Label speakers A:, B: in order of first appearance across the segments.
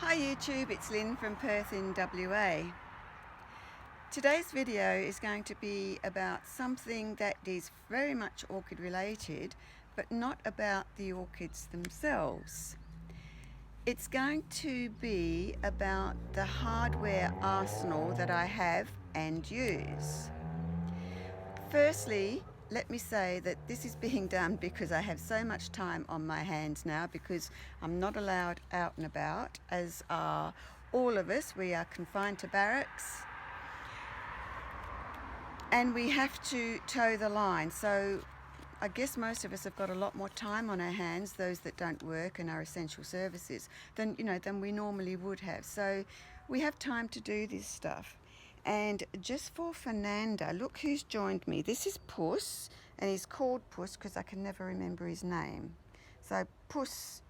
A: Hi YouTube, it's Lynn from Perth in WA. Today's video is going to be about something that is very much orchid related, but not about the orchids themselves. It's going to be about the hardware arsenal that I have and use. Firstly, let me say that this is being done because I have so much time on my hands now, because I'm not allowed out and about, as are all of us. We are confined to barracks and we have to toe the line. So I guess most of us have got a lot more time on our hands, those that don't work and are essential services, than we normally would have. So we have time to do this stuff. And just for Fernanda, look who's joined me. This is Puss, and he's called Puss because I can never remember his name. So Puss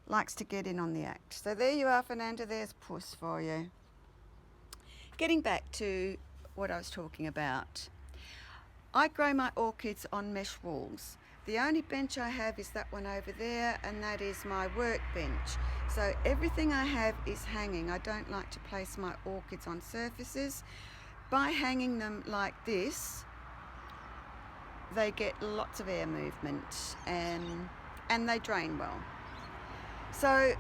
A: likes to get in on the act. So there you are, Fernanda, there's Puss for you. Getting back to what I was talking about. I grow my orchids on mesh walls. The only bench I have is that one over there, and that is my workbench. So everything I have is hanging. I don't like to place my orchids on surfaces. By hanging them like this, they get lots of air movement and they drain well. So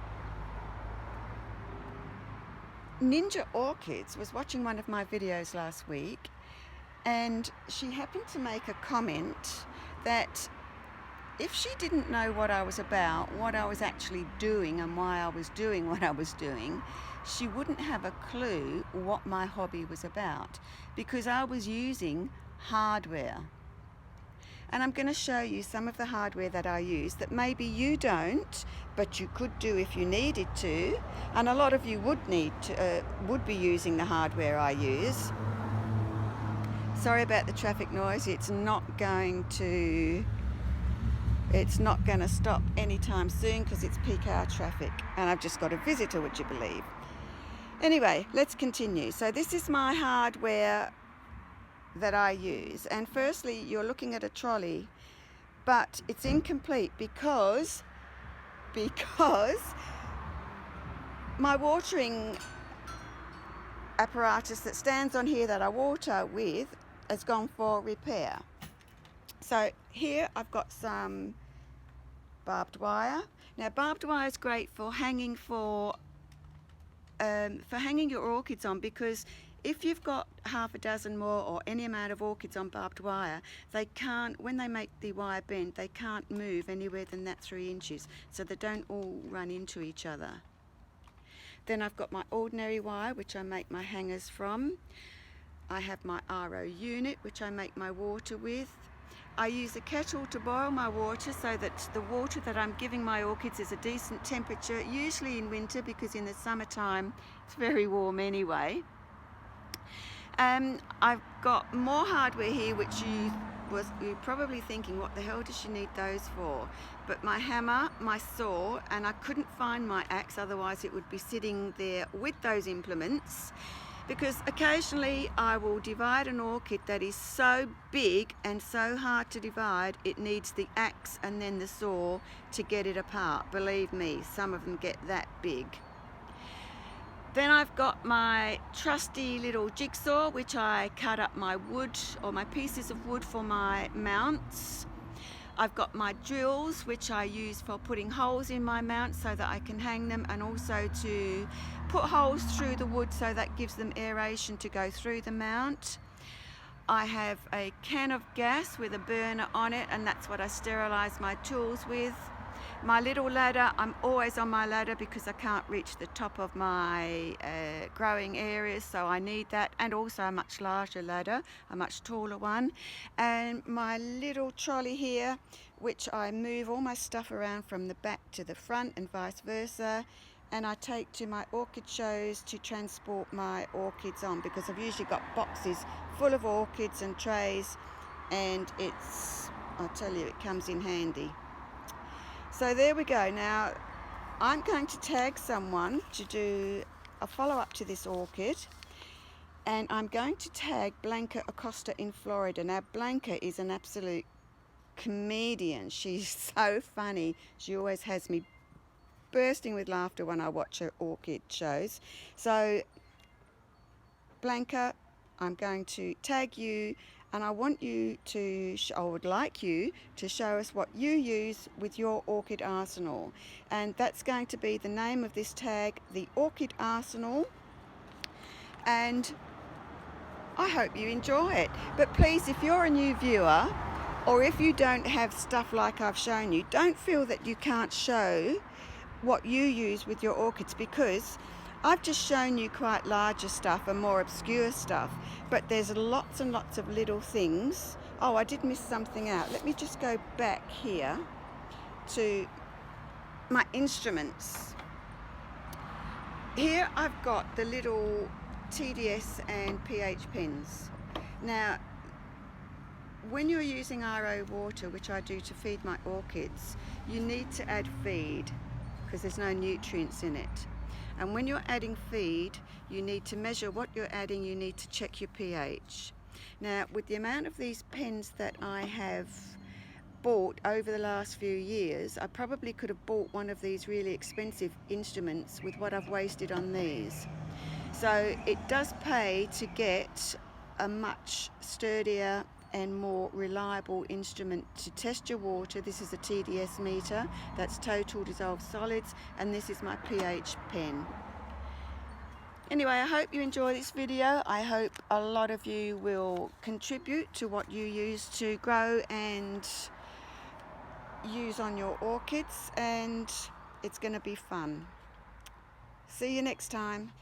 A: Ninja Orchids was watching one of my videos last week, and she happened to make a comment that if she didn't know what I was about, what I was actually doing and why I was doing what I was doing, she wouldn't have a clue what my hobby was about, because I was using hardware. And I'm going to show you some of the hardware that I use that maybe you don't, but you could do if you needed to. And a lot of you would would be using the hardware I use. Sorry about the traffic noise. It's not going to stop anytime soon because it's peak hour traffic, and I've just got a visitor, would you believe. Anyway, let's continue. So this is my hardware that I use, and firstly you're looking at a trolley, but it's incomplete because my watering apparatus that stands on here that I water with has gone for repair. So here I've got some barbed wire. Now barbed wire is great for hanging hanging your orchids on, because if you've got half a dozen more or any amount of orchids on barbed wire, they can't, when they make the wire bend, they can't move anywhere than that 3 inches, so they don't all run into each other. Then I've got my ordinary wire, which I make my hangers from. I have my RO unit, which I make my water with. I use a kettle to boil my water so that the water that I'm giving my orchids is a decent temperature, usually in winter, because in the summertime it's very warm anyway. I've got more hardware here, which you're probably thinking, what the hell does she need those for? But my hammer, my saw, and I couldn't find my axe, otherwise it would be sitting there with those implements, because occasionally I will divide an orchid that is so big and so hard to divide it needs the axe and then the saw to get it apart. Believe me, some of them get that big. Then I've got my trusty little jigsaw, which I cut up my wood or my pieces of wood for my mounts. I've got my drills, which I use for putting holes in my mounts so that I can hang them, and also to put holes through the wood so that gives them aeration to go through the mount. I have a can of gas with a burner on it, and that's what I sterilize my tools with. My little ladder, I'm always on my ladder because I can't reach the top of my growing areas, so I need that, and also a much larger ladder, a much taller one. And my little trolley here, which I move all my stuff around from the back to the front and vice versa, and I take to my orchid shows to transport my orchids on, because I've usually got boxes full of orchids and trays, and I'll tell you, it comes in handy. So there we go. Now I'm going to tag someone to do a follow-up to this orchid, and I'm going to tag Blanca Acosta in Florida. Now Blanca is an absolute comedian. She's so funny. She always has me bursting with laughter when I watch her orchid shows. So Blanca, I'm going to tag you, and I want you to, I would like you to show us what you use with your orchid arsenal. And that's going to be the name of this tag, the Orchid Arsenal. And I hope you enjoy it. But please, if you're a new viewer, or if you don't have stuff like I've shown you, don't feel that you can't show what you use with your orchids, because I've just shown you quite larger stuff and more obscure stuff, but there's lots and lots of little things. Oh, I did miss something out. Let me just go back here to my instruments. Here I've got the little TDS and pH pens. Now, when you're using RO water, which I do to feed my orchids, you need to add feed because there's no nutrients in it. And when you're adding feed, you need to measure what you're adding, you need to check your pH. Now, with the amount of these pens that I have bought over the last few years, I probably could have bought one of these really expensive instruments with what I've wasted on these. So it does pay to get a much sturdier and more reliable instrument to test your water. This is a TDS meter, that's total dissolved solids, and this is my pH pen. Anyway, I hope you enjoy this video. I hope a lot of you will contribute to what you use to grow and use on your orchids, and it's going to be fun. See you next time.